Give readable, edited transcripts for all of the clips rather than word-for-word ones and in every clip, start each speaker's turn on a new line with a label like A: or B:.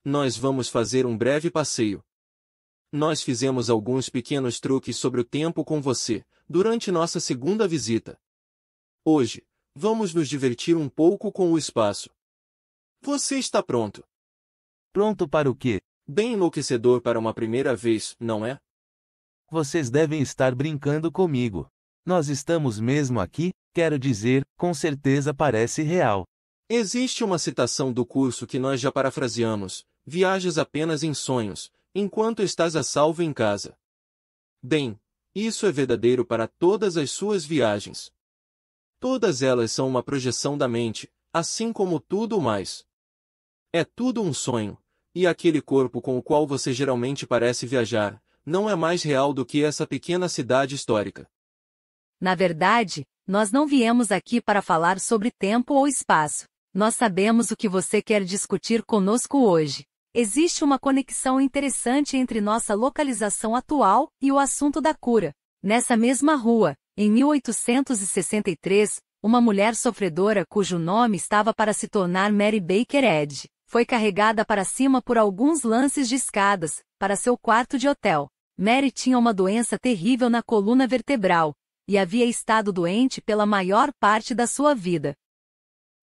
A: Nós vamos fazer um breve passeio. Nós fizemos alguns pequenos truques sobre o tempo com você, durante nossa segunda visita. Hoje, vamos nos divertir um pouco com o espaço. Você está pronto?
B: Pronto para o quê?
A: Bem enlouquecedor para uma primeira vez, não é?
B: Vocês devem estar brincando comigo. Nós estamos mesmo aqui, quero dizer, com certeza parece real.
A: Existe uma citação do curso que nós já parafraseamos: viajas apenas em sonhos, enquanto estás a salvo em casa. Bem, isso é verdadeiro para todas as suas viagens. Todas elas são uma projeção da mente, assim como tudo o mais. É tudo um sonho, e aquele corpo com o qual você geralmente parece viajar, não é mais real do que essa pequena cidade histórica.
C: Na verdade, nós não viemos aqui para falar sobre tempo ou espaço. Nós sabemos o que você quer discutir conosco hoje. Existe uma conexão interessante entre nossa localização atual e o assunto da cura. Nessa mesma rua, em 1863, uma mulher sofredora cujo nome estava para se tornar Mary Baker Eddy, foi carregada para cima por alguns lances de escadas, para seu quarto de hotel. Mary tinha uma doença terrível na coluna vertebral, e havia estado doente pela maior parte da sua vida.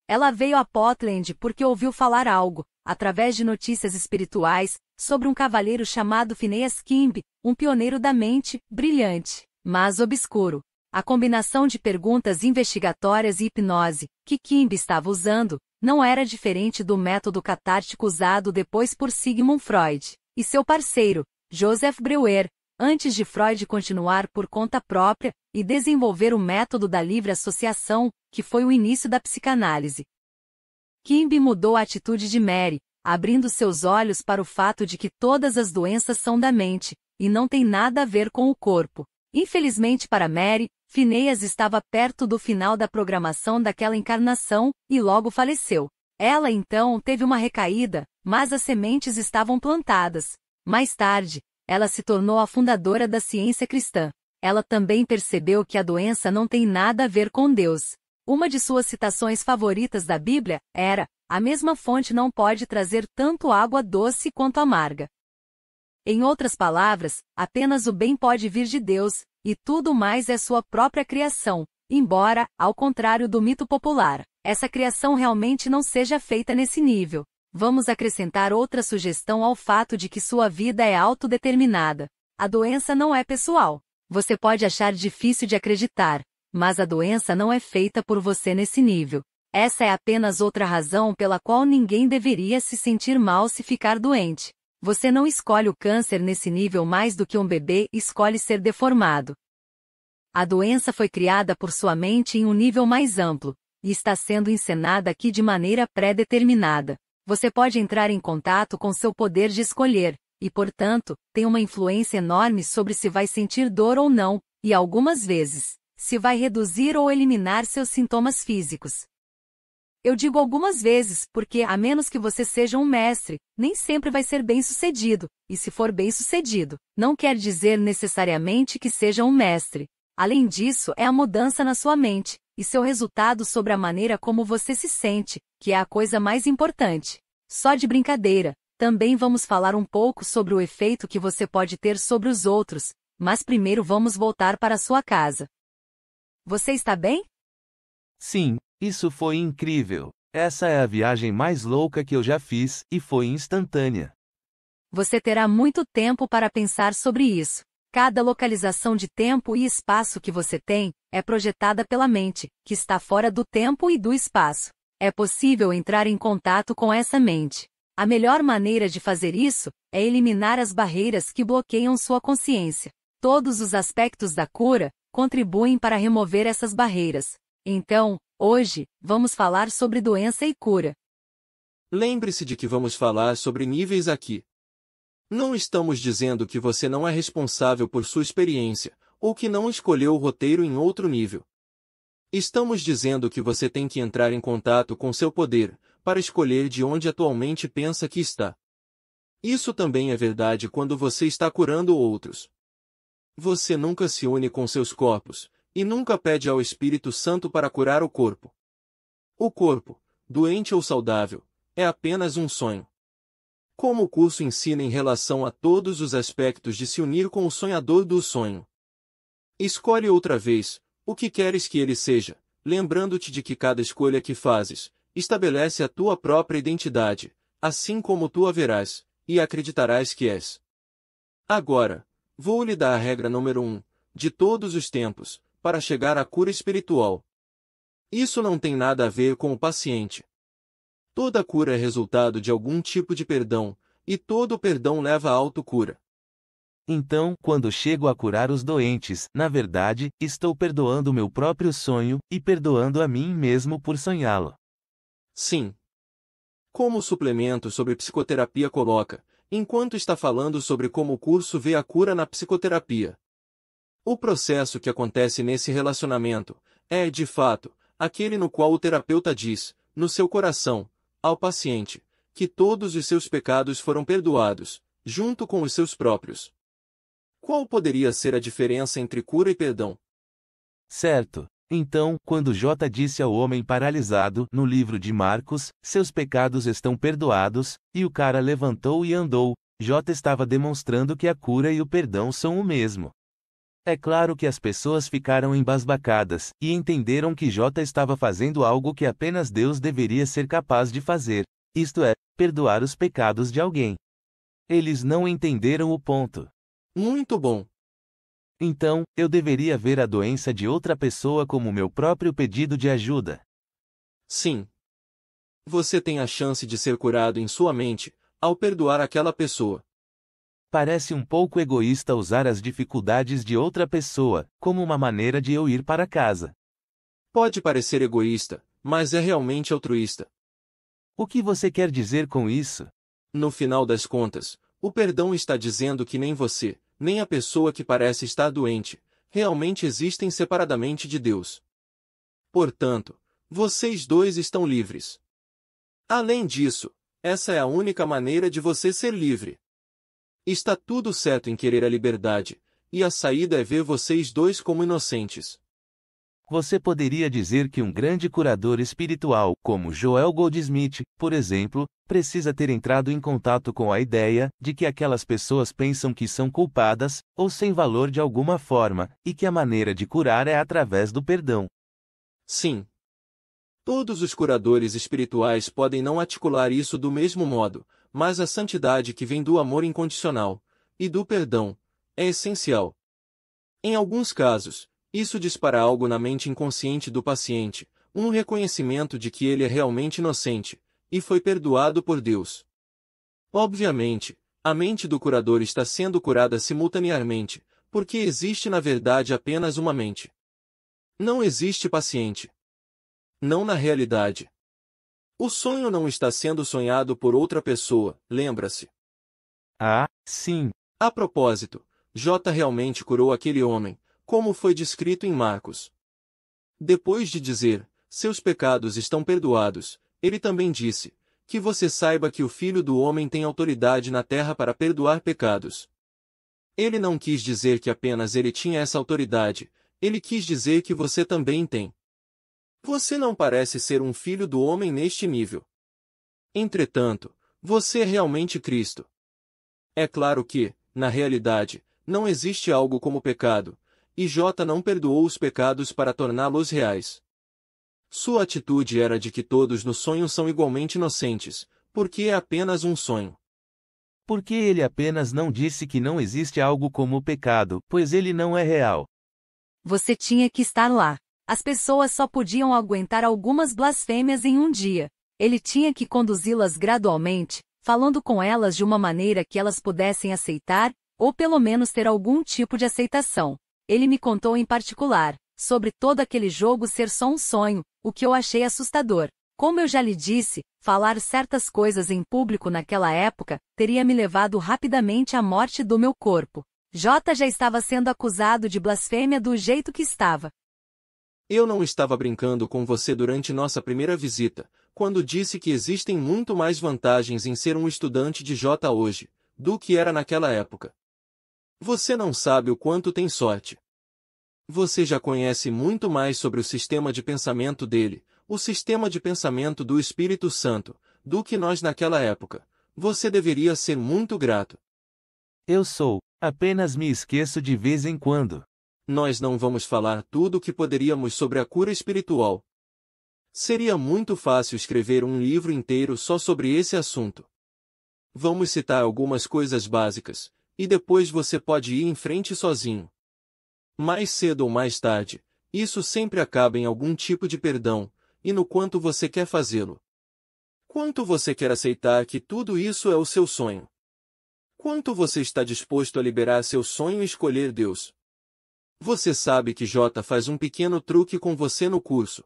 C: Ela veio a Portland porque ouviu falar algo, através de notícias espirituais, sobre um cavalheiro chamado Phineas Kimby, um pioneiro da mente, brilhante, mas obscuro. A combinação de perguntas investigatórias e hipnose, que Kimby estava usando, não era diferente do método catártico usado depois por Sigmund Freud e seu parceiro, Joseph Breuer, antes de Freud continuar por conta própria e desenvolver o método da livre associação, que foi o início da psicanálise. Kimby mudou a atitude de Mary, abrindo seus olhos para o fato de que todas as doenças são da mente, e não tem nada a ver com o corpo. Infelizmente para Mary, Phineas estava perto do final da programação daquela encarnação, e logo faleceu. Ela então teve uma recaída, mas as sementes estavam plantadas. Mais tarde, ela se tornou a fundadora da ciência cristã. Ela também percebeu que a doença não tem nada a ver com Deus. Uma de suas citações favoritas da Bíblia era: a mesma fonte não pode trazer tanto água doce quanto amarga. Em outras palavras, apenas o bem pode vir de Deus, e tudo mais é sua própria criação, embora, ao contrário do mito popular, essa criação realmente não seja feita nesse nível. Vamos acrescentar outra sugestão ao fato de que sua vida é autodeterminada. A doença não é pessoal. Você pode achar difícil de acreditar, mas a doença não é feita por você nesse nível. Essa é apenas outra razão pela qual ninguém deveria se sentir mal se ficar doente. Você não escolhe o câncer nesse nível mais do que um bebê escolhe ser deformado. A doença foi criada por sua mente em um nível mais amplo, e está sendo encenada aqui de maneira pré-determinada. Você pode entrar em contato com seu poder de escolher, e portanto, tem uma influência enorme sobre se vai sentir dor ou não, e algumas vezes, se vai reduzir ou eliminar seus sintomas físicos. Eu digo algumas vezes porque, a menos que você seja um mestre, nem sempre vai ser bem-sucedido, e se for bem-sucedido, não quer dizer necessariamente que seja um mestre. Além disso, é a mudança na sua mente, e seu resultado sobre a maneira como você se sente, que é a coisa mais importante. Só de brincadeira, também vamos falar um pouco sobre o efeito que você pode ter sobre os outros, mas primeiro vamos voltar para a sua casa. Você está bem?
B: Sim, isso foi incrível. Essa é a viagem mais louca que eu já fiz, e foi instantânea.
C: Você terá muito tempo para pensar sobre isso. Cada localização de tempo e espaço que você tem, é projetada pela mente, que está fora do tempo e do espaço. É possível entrar em contato com essa mente. A melhor maneira de fazer isso, é eliminar as barreiras que bloqueiam sua consciência. Todos os aspectos da cura, contribuem para remover essas barreiras. Então, hoje, vamos falar sobre doença e cura.
A: Lembre-se de que vamos falar sobre níveis aqui. Não estamos dizendo que você não é responsável por sua experiência, ou que não escolheu o roteiro em outro nível. Estamos dizendo que você tem que entrar em contato com seu poder, para escolher de onde atualmente pensa que está. Isso também é verdade quando você está curando outros. Você nunca se une com seus corpos, e nunca pede ao Espírito Santo para curar o corpo. O corpo, doente ou saudável, é apenas um sonho. Como o curso ensina em relação a todos os aspectos de se unir com o sonhador do sonho. Escolhe outra vez o que queres que ele seja, lembrando-te de que cada escolha que fazes estabelece a tua própria identidade, assim como tu a verás, e acreditarás que és. Agora, vou lhe dar a regra número 1, de todos os tempos, para chegar à cura espiritual. Isso não tem nada a ver com o paciente. Toda cura é resultado de algum tipo de perdão, e todo perdão leva à autocura.
B: Então, quando chego a curar os doentes, na verdade, estou perdoando meu próprio sonho, e perdoando a mim mesmo por sonhá-lo.
A: Sim. Como o suplemento sobre psicoterapia coloca, enquanto está falando sobre como o curso vê a cura na psicoterapia. O processo que acontece nesse relacionamento é, de fato, aquele no qual o terapeuta diz, no seu coração, ao paciente, que todos os seus pecados foram perdoados, junto com os seus próprios. Qual poderia ser a diferença entre cura e perdão?
B: Certo. Então, quando J disse ao homem paralisado, no livro de Marcos, seus pecados estão perdoados, e o cara levantou e andou, J estava demonstrando que a cura e o perdão são o mesmo. É claro que as pessoas ficaram embasbacadas, e entenderam que J estava fazendo algo que apenas Deus deveria ser capaz de fazer, isto é, perdoar os pecados de alguém. Eles não entenderam o ponto.
A: Muito bom.
B: Então, eu deveria ver a doença de outra pessoa como meu próprio pedido de ajuda.
A: Sim. Você tem a chance de ser curado em sua mente, ao perdoar aquela pessoa.
B: Parece um pouco egoísta usar as dificuldades de outra pessoa, como uma maneira de eu ir para casa.
A: Pode parecer egoísta, mas é realmente altruísta.
B: O que você quer dizer com isso?
A: No final das contas, o perdão está dizendo que nem você, nem a pessoa que parece estar doente, realmente existem separadamente de Deus. Portanto, vocês dois estão livres. Além disso, essa é a única maneira de você ser livre. Está tudo certo em querer a liberdade, e a saída é ver vocês dois como inocentes.
B: Você poderia dizer que um grande curador espiritual, como Joel Goldsmith, por exemplo, precisa ter entrado em contato com a ideia de que aquelas pessoas pensam que são culpadas, ou sem valor de alguma forma, e que a maneira de curar é através do perdão.
A: Sim. Todos os curadores espirituais podem não articular isso do mesmo modo, mas a santidade que vem do amor incondicional, e do perdão, é essencial. Em alguns casos, isso dispara algo na mente inconsciente do paciente, um reconhecimento de que ele é realmente inocente, e foi perdoado por Deus. Obviamente, a mente do curador está sendo curada simultaneamente, porque existe na verdade apenas uma mente. Não existe paciente. Não na realidade. O sonho não está sendo sonhado por outra pessoa, lembra-se.
B: Ah, sim.
A: A propósito, J realmente curou aquele homem, como foi descrito em Marcos. Depois de dizer, seus pecados estão perdoados, ele também disse, que você saiba que o Filho do Homem tem autoridade na terra para perdoar pecados. Ele não quis dizer que apenas ele tinha essa autoridade, ele quis dizer que você também tem. Você não parece ser um filho do homem neste nível. Entretanto, você é realmente Cristo. É claro que, na realidade, não existe algo como pecado, e J não perdoou os pecados para torná-los reais. Sua atitude era de que todos no sonho são igualmente inocentes, porque é apenas um sonho.
B: Porque ele apenas não disse que não existe algo como o pecado, pois ele não é real.
C: Você tinha que estar lá. As pessoas só podiam aguentar algumas blasfêmias em um dia. Ele tinha que conduzi-las gradualmente, falando com elas de uma maneira que elas pudessem aceitar, ou pelo menos ter algum tipo de aceitação. Ele me contou em particular, sobre todo aquele jogo ser só um sonho, o que eu achei assustador. Como eu já lhe disse, falar certas coisas em público naquela época, teria me levado rapidamente à morte do meu corpo. J já estava sendo acusado de blasfêmia do jeito que estava.
A: Eu não estava brincando com você durante nossa primeira visita, quando disse que existem muito mais vantagens em ser um estudante de J hoje, do que era naquela época. Você não sabe o quanto tem sorte. Você já conhece muito mais sobre o sistema de pensamento dele, o sistema de pensamento do Espírito Santo, do que nós naquela época. Você deveria ser muito grato.
B: Eu sou, apenas me esqueço de vez em quando.
A: Nós não vamos falar tudo o que poderíamos sobre a cura espiritual. Seria muito fácil escrever um livro inteiro só sobre esse assunto. Vamos citar algumas coisas básicas, e depois você pode ir em frente sozinho. Mais cedo ou mais tarde, isso sempre acaba em algum tipo de perdão, e no quanto você quer fazê-lo. Quanto você quer aceitar que tudo isso é o seu sonho? Quanto você está disposto a liberar seu sonho e escolher Deus? Você sabe que J faz um pequeno truque com você no curso.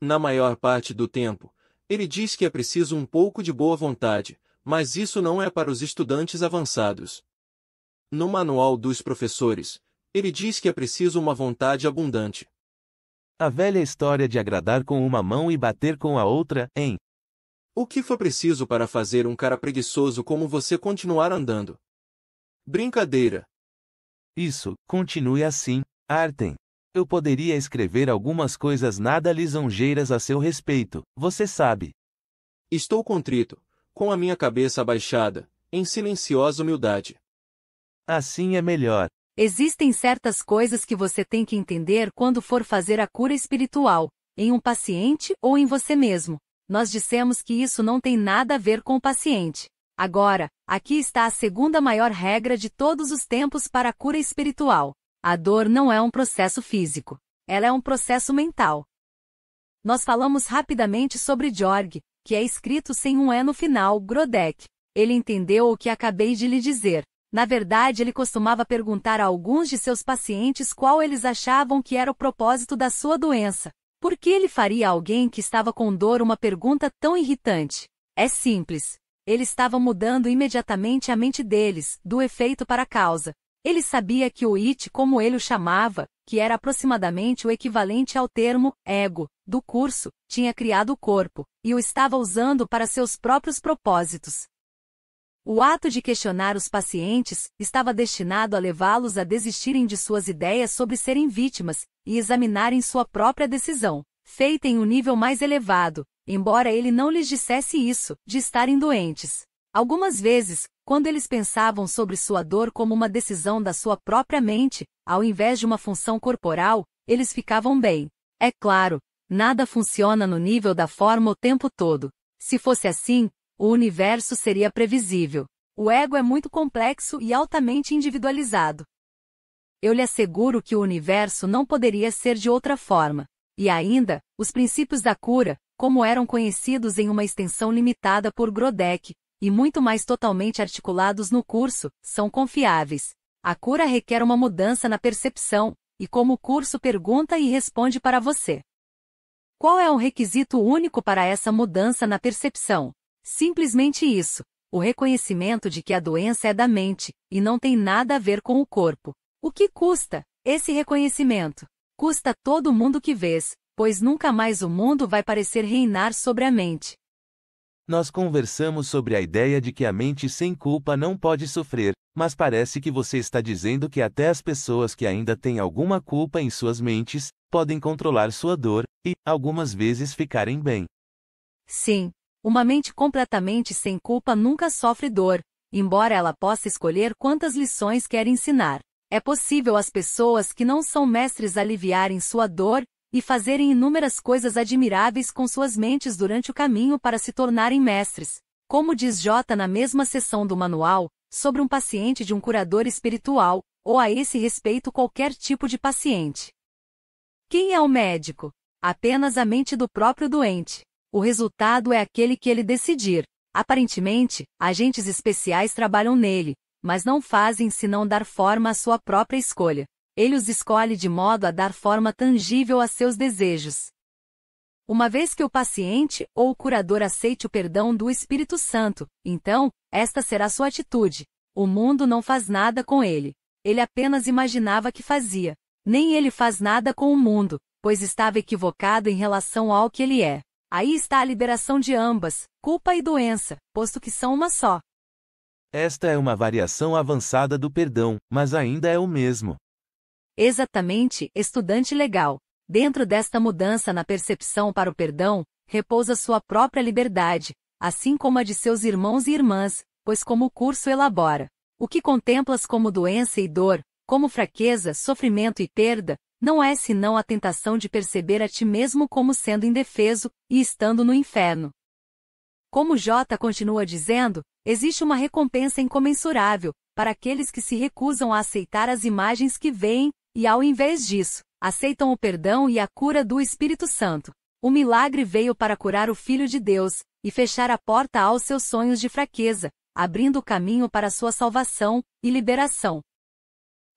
A: Na maior parte do tempo, ele diz que é preciso um pouco de boa vontade, mas isso não é para os estudantes avançados. No manual dos professores, ele diz que é preciso uma vontade abundante.
B: A velha história de agradar com uma mão e bater com a outra, hein?
A: O que foi preciso para fazer um cara preguiçoso como você continuar andando? Brincadeira.
B: Isso, continue assim, Artem. Eu poderia escrever algumas coisas nada lisonjeiras a seu respeito, você sabe.
A: Estou contrito, com a minha cabeça abaixada, em silenciosa humildade.
B: Assim é melhor.
C: Existem certas coisas que você tem que entender quando for fazer a cura espiritual, em um paciente ou em você mesmo. Nós dissemos que isso não tem nada a ver com o paciente. Agora, aqui está a segunda maior regra de todos os tempos para a cura espiritual. A dor não é um processo físico. Ela é um processo mental. Nós falamos rapidamente sobre Georg, que é escrito sem um E no final, Grodek. Ele entendeu o que acabei de lhe dizer. Na verdade, ele costumava perguntar a alguns de seus pacientes qual eles achavam que era o propósito da sua doença. Por que ele faria a alguém que estava com dor uma pergunta tão irritante? É simples. Ele estava mudando imediatamente a mente deles, do efeito para a causa. Ele sabia que o it, como ele o chamava, que era aproximadamente o equivalente ao termo ego do curso, tinha criado o corpo, e o estava usando para seus próprios propósitos. O ato de questionar os pacientes estava destinado a levá-los a desistirem de suas ideias sobre serem vítimas e examinarem sua própria decisão, feita em um nível mais elevado, embora ele não lhes dissesse isso, de estarem doentes. Algumas vezes, quando eles pensavam sobre sua dor como uma decisão da sua própria mente, ao invés de uma função corporal, eles ficavam bem. É claro, nada funciona no nível da forma o tempo todo. Se fosse assim, o universo seria previsível. O ego é muito complexo e altamente individualizado. Eu lhe asseguro que o universo não poderia ser de outra forma. E ainda, os princípios da cura, como eram conhecidos em uma extensão limitada por Grodek, e muito mais totalmente articulados no curso, são confiáveis. A cura requer uma mudança na percepção, e como o curso pergunta e responde para você. Qual é o requisito único para essa mudança na percepção? Simplesmente isso, o reconhecimento de que a doença é da mente, e não tem nada a ver com o corpo. O que custa esse reconhecimento? Custa todo mundo que vês, pois nunca mais o mundo vai parecer reinar sobre a mente.
B: Nós conversamos sobre a ideia de que a mente sem culpa não pode sofrer, mas parece que você está dizendo que até as pessoas que ainda têm alguma culpa em suas mentes, podem controlar sua dor, e, algumas vezes, ficarem bem.
C: Sim, uma mente completamente sem culpa nunca sofre dor, embora ela possa escolher quantas lições quer ensinar. É possível às pessoas que não são mestres aliviarem sua dor, e fazerem inúmeras coisas admiráveis com suas mentes durante o caminho para se tornarem mestres. Como diz J na mesma seção do manual, sobre um paciente de um curador espiritual, ou a esse respeito qualquer tipo de paciente. Quem é o médico? Apenas a mente do próprio doente. O resultado é aquele que ele decidir. Aparentemente, agentes especiais trabalham nele, mas não fazem senão dar forma à sua própria escolha. Ele os escolhe de modo a dar forma tangível a seus desejos. Uma vez que o paciente ou o curador aceite o perdão do Espírito Santo, então, esta será sua atitude. O mundo não faz nada com ele. Ele apenas imaginava que fazia. Nem ele faz nada com o mundo, pois estava equivocado em relação ao que ele é. Aí está a liberação de ambas, culpa e doença, posto que são uma só.
B: Esta é uma variação avançada do perdão, mas ainda é o mesmo.
C: Exatamente, estudante legal. Dentro desta mudança na percepção para o perdão, repousa sua própria liberdade, assim como a de seus irmãos e irmãs, pois como o curso elabora o que contemplas como doença e dor, como fraqueza, sofrimento e perda, não é senão a tentação de perceber a ti mesmo como sendo indefeso, e estando no inferno. Como J continua dizendo, existe uma recompensa incomensurável, para aqueles que se recusam a aceitar as imagens que veem, e ao invés disso, aceitam o perdão e a cura do Espírito Santo. O milagre veio para curar o Filho de Deus, e fechar a porta aos seus sonhos de fraqueza, abrindo o caminho para sua salvação e liberação.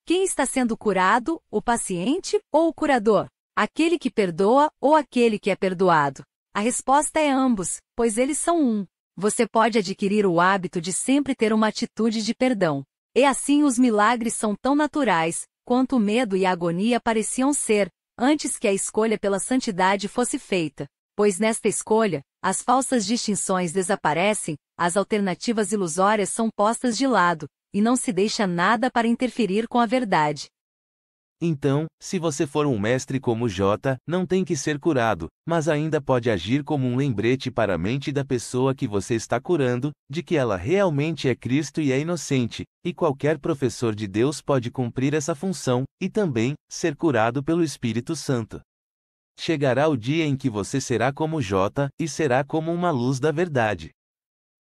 C: Quem está sendo curado, o paciente ou o curador? Aquele que perdoa ou aquele que é perdoado? A resposta é ambos, pois eles são um. Você pode adquirir o hábito de sempre ter uma atitude de perdão. E assim os milagres são tão naturais, quanto o medo e a agonia pareciam ser, antes que a escolha pela santidade fosse feita. Pois nesta escolha, as falsas distinções desaparecem, as alternativas ilusórias são postas de lado, e não se deixa nada para interferir com a verdade.
B: Então, se você for um mestre como J, não tem que ser curado, mas ainda pode agir como um lembrete para a mente da pessoa que você está curando, de que ela realmente é Cristo e é inocente, e qualquer professor de Deus pode cumprir essa função, e também, ser curado pelo Espírito Santo. Chegará o dia em que você será como J, e será como uma luz da verdade.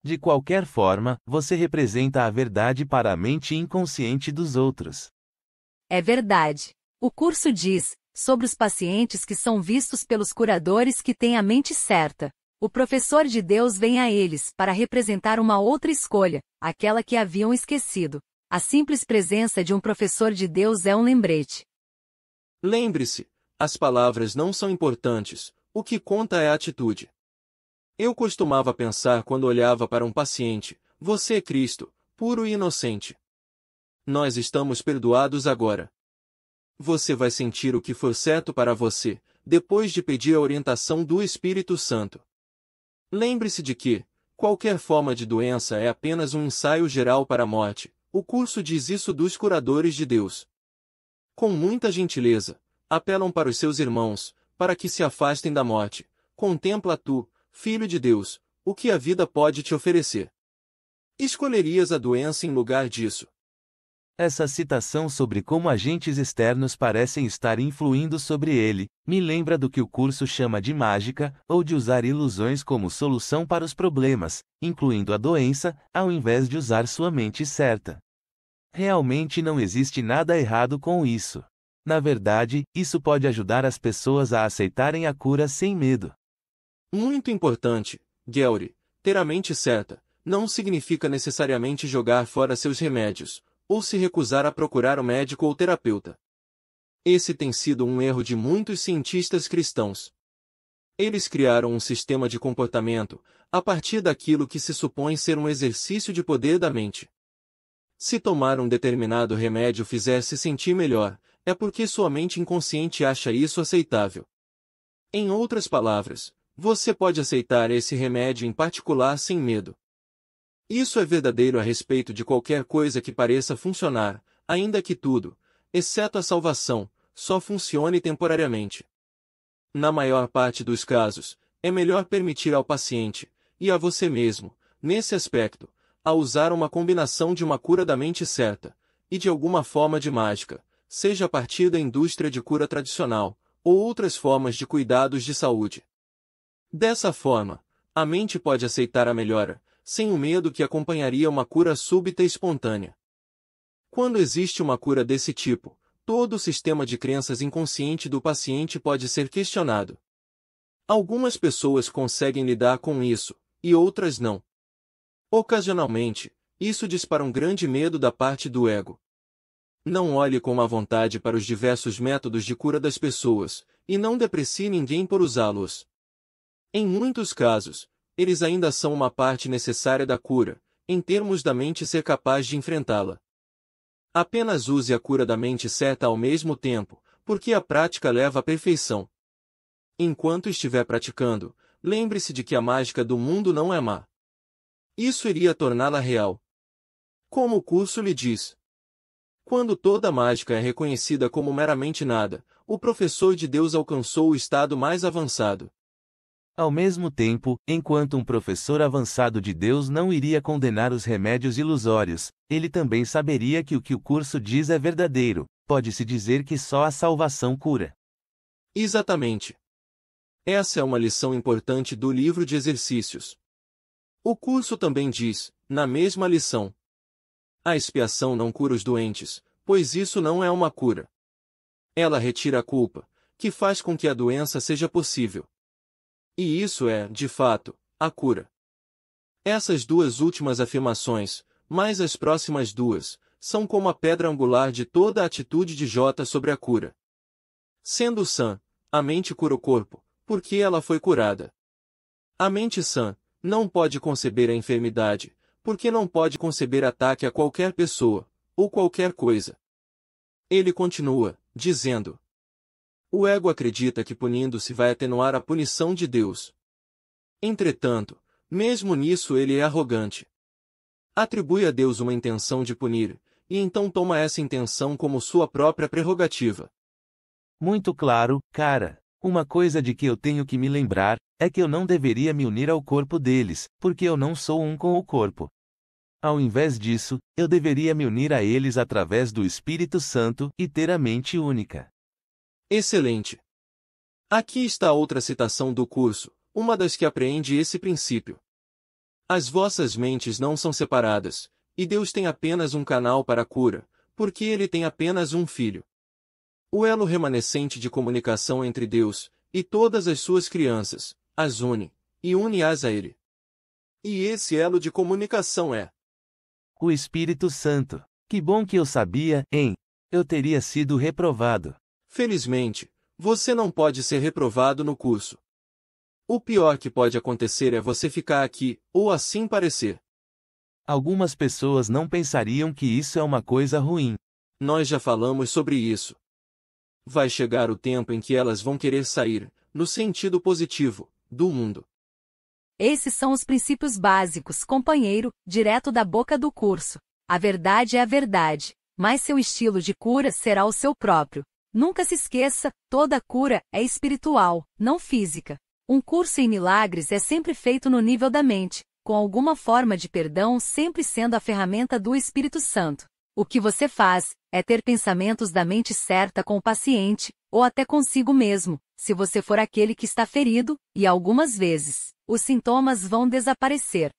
B: De qualquer forma, você representa a verdade para a mente inconsciente dos outros.
C: É verdade. O curso diz, sobre os pacientes que são vistos pelos curadores que têm a mente certa. O professor de Deus vem a eles para representar uma outra escolha, aquela que haviam esquecido. A simples presença de um professor de Deus é um lembrete.
A: Lembre-se, as palavras não são importantes, o que conta é a atitude. Eu costumava pensar quando olhava para um paciente, você é Cristo, puro e inocente. Nós estamos perdoados agora. Você vai sentir o que for certo para você, depois de pedir a orientação do Espírito Santo. Lembre-se de que, qualquer forma de doença é apenas um ensaio geral para a morte. O curso diz isso dos curadores de Deus. Com muita gentileza, apelam para os seus irmãos, para que se afastem da morte. Contempla tu, Filho de Deus, o que a vida pode te oferecer. Escolherias a doença em lugar disso?
B: Essa citação sobre como agentes externos parecem estar influindo sobre ele, me lembra do que o curso chama de mágica, ou de usar ilusões como solução para os problemas, incluindo a doença, ao invés de usar sua mente certa. Realmente não existe nada errado com isso. Na verdade, isso pode ajudar as pessoas a aceitarem a cura sem medo.
A: Muito importante, Gary, ter a mente certa, não significa necessariamente jogar fora seus remédios, ou se recusar a procurar um médico ou terapeuta. Esse tem sido um erro de muitos cientistas cristãos. Eles criaram um sistema de comportamento, a partir daquilo que se supõe ser um exercício de poder da mente. Se tomar um determinado remédio fizer se sentir melhor, é porque sua mente inconsciente acha isso aceitável. Em outras palavras, você pode aceitar esse remédio em particular sem medo. Isso é verdadeiro a respeito de qualquer coisa que pareça funcionar, ainda que tudo, exceto a salvação, só funcione temporariamente. Na maior parte dos casos, é melhor permitir ao paciente, e a você mesmo, nesse aspecto, a usar uma combinação de uma cura da mente certa, e de alguma forma de mágica, seja a partir da indústria de cura tradicional, ou outras formas de cuidados de saúde. Dessa forma, a mente pode aceitar a melhora, sem o medo que acompanharia uma cura súbita e espontânea. Quando existe uma cura desse tipo, todo o sistema de crenças inconsciente do paciente pode ser questionado. Algumas pessoas conseguem lidar com isso, e outras não. Ocasionalmente, isso dispara um grande medo da parte do ego. Não olhe com má vontade para os diversos métodos de cura das pessoas, e não deprecie ninguém por usá-los. Em muitos casos, eles ainda são uma parte necessária da cura, em termos da mente ser capaz de enfrentá-la. Apenas use a cura da mente certa ao mesmo tempo, porque a prática leva à perfeição. Enquanto estiver praticando, lembre-se de que a mágica do mundo não é má. Isso iria torná-la real. Como o curso lhe diz. Quando toda mágica é reconhecida como meramente nada, o professor de Deus alcançou o estado mais avançado.
B: Ao mesmo tempo, enquanto um professor avançado de Deus não iria condenar os remédios ilusórios, ele também saberia que o curso diz é verdadeiro. Pode-se dizer que só a salvação cura.
A: Exatamente. Essa é uma lição importante do livro de exercícios. O curso também diz, na mesma lição: a expiação não cura os doentes, pois isso não é uma cura. Ela retira a culpa, que faz com que a doença seja possível. E isso é, de fato, a cura. Essas duas últimas afirmações, mais as próximas duas, são como a pedra angular de toda a atitude de J sobre a cura. Sendo sã, a mente cura o corpo, porque ela foi curada. A mente sã não pode conceber a enfermidade, porque não pode conceber ataque a qualquer pessoa, ou qualquer coisa. Ele continua, dizendo: o ego acredita que punindo-se vai atenuar a punição de Deus. Entretanto, mesmo nisso ele é arrogante. Atribui a Deus uma intenção de punir, e então toma essa intenção como sua própria prerrogativa.
B: Muito claro, cara. Uma coisa de que eu tenho que me lembrar, é que eu não deveria me unir ao corpo deles, porque eu não sou um com o corpo. Ao invés disso, eu deveria me unir a eles através do Espírito Santo, e ter a mente única.
A: Excelente. Aqui está outra citação do curso, uma das que apreende esse princípio. As vossas mentes não são separadas, e Deus tem apenas um canal para a cura, porque ele tem apenas um filho. O elo remanescente de comunicação entre Deus e todas as suas crianças, as une, e une-as a ele. E esse elo de comunicação é
B: o Espírito Santo. Que bom que eu sabia, hein? Eu teria sido reprovado.
A: Felizmente, você não pode ser reprovado no curso. O pior que pode acontecer é você ficar aqui, ou assim parecer.
B: Algumas pessoas não pensariam que isso é uma coisa ruim.
A: Nós já falamos sobre isso. Vai chegar o tempo em que elas vão querer sair, no sentido positivo, do mundo.
C: Esses são os princípios básicos, companheiro, direto da boca do curso. A verdade é a verdade, mas seu estilo de cura será o seu próprio. Nunca se esqueça, toda cura é espiritual, não física. Um curso em milagres é sempre feito no nível da mente, com alguma forma de perdão sempre sendo a ferramenta do Espírito Santo. O que você faz é ter pensamentos da mente certa com o paciente, ou até consigo mesmo, se você for aquele que está ferido, e algumas vezes, os sintomas vão desaparecer.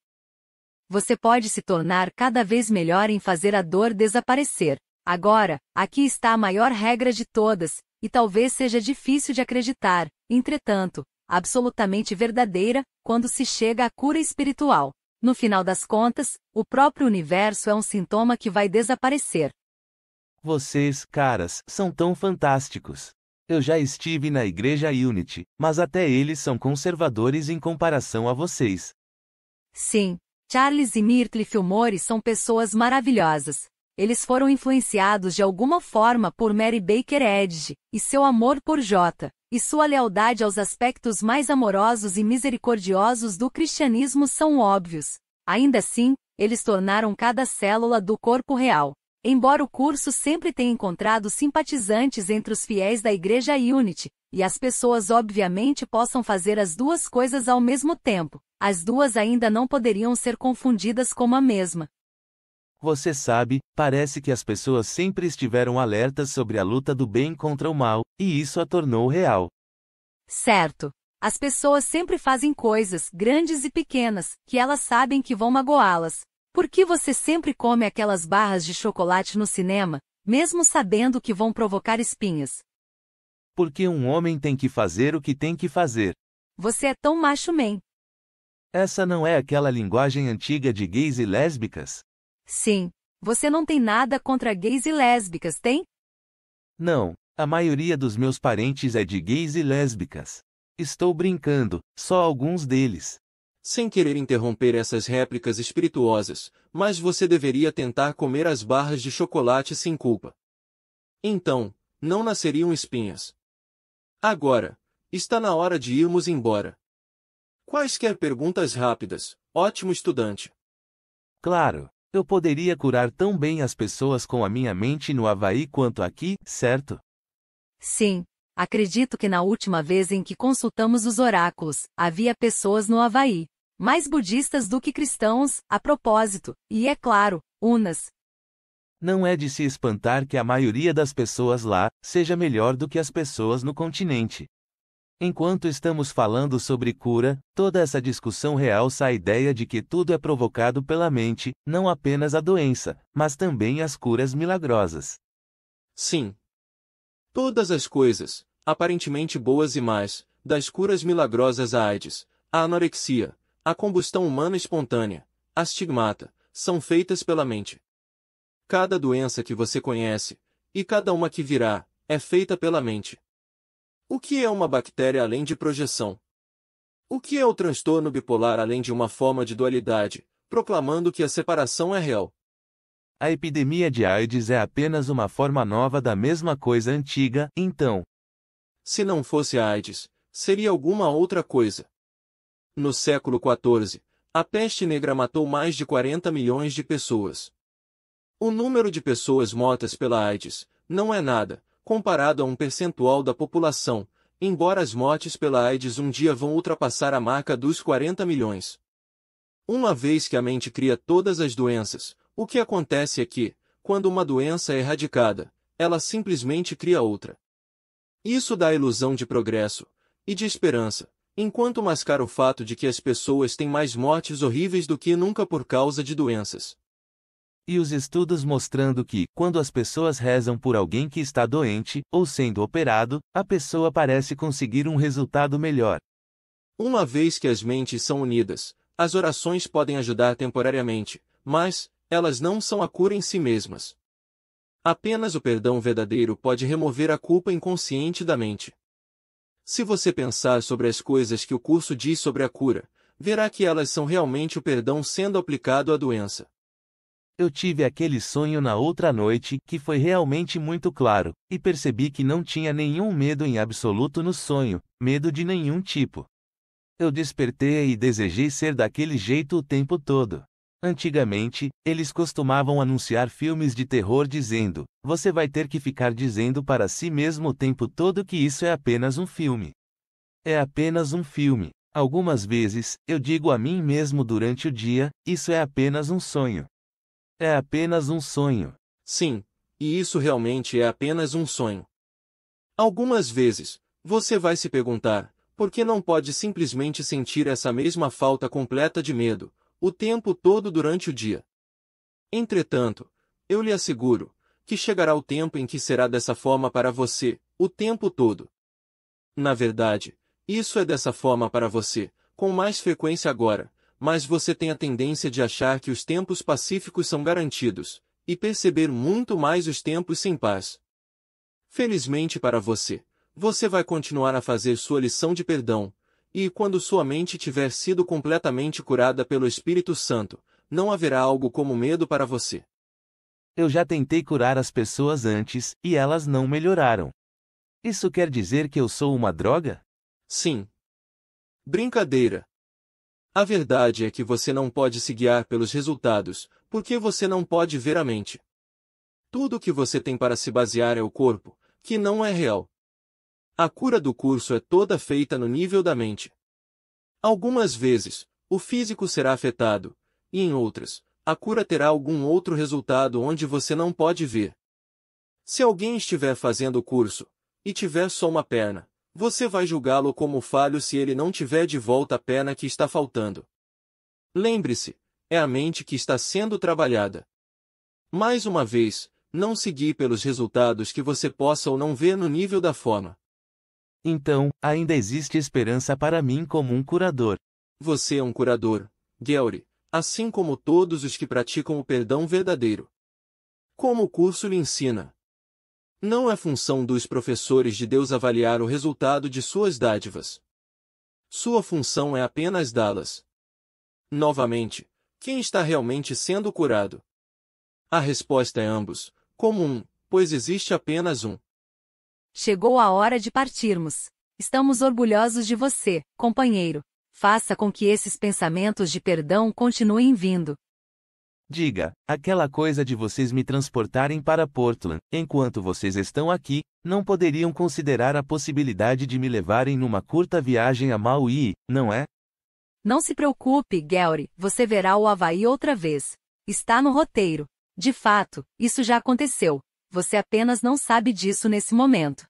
C: Você pode se tornar cada vez melhor em fazer a dor desaparecer. Agora, aqui está a maior regra de todas, e talvez seja difícil de acreditar, entretanto, absolutamente verdadeira, quando se chega à cura espiritual. No final das contas, o próprio universo é um sintoma que vai desaparecer.
B: Vocês, caras, são tão fantásticos. Eu já estive na igreja Unity, mas até eles são conservadores em comparação a vocês.
C: Sim, Charles e Myrtle Fillmore são pessoas maravilhosas. Eles foram influenciados de alguma forma por Mary Baker Eddy, e seu amor por J, e sua lealdade aos aspectos mais amorosos e misericordiosos do cristianismo são óbvios. Ainda assim, eles tornaram cada célula do corpo real. Embora o curso sempre tenha encontrado simpatizantes entre os fiéis da Igreja Unity, e as pessoas obviamente possam fazer as duas coisas ao mesmo tempo, as duas ainda não poderiam ser confundidas como a mesma.
B: Você sabe, parece que as pessoas sempre estiveram alertas sobre a luta do bem contra o mal, e isso a tornou real.
C: Certo. As pessoas sempre fazem coisas, grandes e pequenas, que elas sabem que vão magoá-las. Por que você sempre come aquelas barras de chocolate no cinema, mesmo sabendo que vão provocar espinhas?
B: Porque um homem tem que fazer o que tem que fazer.
C: Você é tão macho-man.
B: Essa não é aquela linguagem antiga de gays e lésbicas?
C: Sim. Você não tem nada contra gays e lésbicas, tem?
B: Não, a maioria dos meus parentes é de gays e lésbicas. Estou brincando, só alguns deles.
A: Sem querer interromper essas réplicas espirituosas, mas você deveria tentar comer as barras de chocolate sem culpa. Então, não nasceriam espinhas. Agora, está na hora de irmos embora. Quaisquer perguntas rápidas, ótimo estudante.
B: Claro, eu poderia curar tão bem as pessoas com a minha mente no Havaí quanto aqui, certo?
C: Sim. Acredito que na última vez em que consultamos os oráculos, havia pessoas no Havaí. Mais budistas do que cristãos, a propósito, e é claro, unas.
B: Não é de se espantar que a maioria das pessoas lá seja melhor do que as pessoas no continente. Enquanto estamos falando sobre cura, toda essa discussão realça a ideia de que tudo é provocado pela mente, não apenas a doença, mas também as curas milagrosas.
A: Sim. Todas as coisas, aparentemente boas e más, das curas milagrosas à AIDS, à anorexia, à combustão humana espontânea, à estigmata, são feitas pela mente. Cada doença que você conhece, e cada uma que virá, é feita pela mente. O que é uma bactéria além de projeção? O que é o transtorno bipolar além de uma forma de dualidade, proclamando que a separação é real?
B: A epidemia de AIDS é apenas uma forma nova da mesma coisa antiga, então.
A: Se não fosse a AIDS, seria alguma outra coisa. No século XIV, a peste negra matou mais de 40 milhões de pessoas. O número de pessoas mortas pela AIDS não é nada, comparado a um percentual da população, embora as mortes pela AIDS um dia vão ultrapassar a marca dos 40 milhões. Uma vez que a mente cria todas as doenças, o que acontece é que, quando uma doença é erradicada, ela simplesmente cria outra. Isso dá a ilusão de progresso e de esperança, enquanto mascara o fato de que as pessoas têm mais mortes horríveis do que nunca por causa de doenças.
B: E os estudos mostrando que, quando as pessoas rezam por alguém que está doente, ou sendo operado, a pessoa parece conseguir um resultado melhor.
A: Uma vez que as mentes são unidas, as orações podem ajudar temporariamente, mas elas não são a cura em si mesmas. Apenas o perdão verdadeiro pode remover a culpa inconsciente da mente. Se você pensar sobre as coisas que o curso diz sobre a cura, verá que elas são realmente o perdão sendo aplicado à doença.
B: Eu tive aquele sonho na outra noite, que foi realmente muito claro, e percebi que não tinha nenhum medo em absoluto no sonho, medo de nenhum tipo. Eu despertei e desejei ser daquele jeito o tempo todo. Antigamente, eles costumavam anunciar filmes de terror dizendo: você vai ter que ficar dizendo para si mesmo o tempo todo que isso é apenas um filme. É apenas um filme. Algumas vezes, eu digo a mim mesmo durante o dia: isso é apenas um sonho. É apenas um sonho.
A: Sim, e isso realmente é apenas um sonho. Algumas vezes, você vai se perguntar, por que não pode simplesmente sentir essa mesma falta completa de medo, o tempo todo durante o dia? Entretanto, eu lhe asseguro, que chegará o tempo em que será dessa forma para você, o tempo todo. Na verdade, isso é dessa forma para você, com mais frequência agora, mas você tem a tendência de achar que os tempos pacíficos são garantidos, e perceber muito mais os tempos sem paz. Felizmente para você, você vai continuar a fazer sua lição de perdão, e quando sua mente tiver sido completamente curada pelo Espírito Santo, não haverá algo como medo para você.
B: Eu já tentei curar as pessoas antes, e elas não melhoraram. Isso quer dizer que eu sou uma droga?
A: Sim. Brincadeira. A verdade é que você não pode se guiar pelos resultados, porque você não pode ver a mente. Tudo o que você tem para se basear é o corpo, que não é real. A cura do curso é toda feita no nível da mente. Algumas vezes, o físico será afetado, e em outras, a cura terá algum outro resultado onde você não pode ver. Se alguém estiver fazendo o curso, e tiver só uma perna, você vai julgá-lo como falho se ele não tiver de volta a perna que está faltando. Lembre-se, é a mente que está sendo trabalhada. Mais uma vez, não se guie pelos resultados que você possa ou não ver no nível da forma.
B: Então, ainda existe esperança para mim como um curador.
A: Você é um curador, Gary, assim como todos os que praticam o perdão verdadeiro. Como o curso lhe ensina. Não é função dos professores de Deus avaliar o resultado de suas dádivas. Sua função é apenas dá-las. Novamente, quem está realmente sendo curado? A resposta é ambos, como um, pois existe apenas um.
C: Chegou a hora de partirmos. Estamos orgulhosos de você, companheiro. Faça com que esses pensamentos de perdão continuem vindo.
B: Diga, aquela coisa de vocês me transportarem para Portland, enquanto vocês estão aqui, não poderiam considerar a possibilidade de me levarem numa curta viagem a Maui, não é?
C: Não se preocupe, Gary, você verá o Havaí outra vez. Está no roteiro. De fato, isso já aconteceu. Você apenas não sabe disso nesse momento.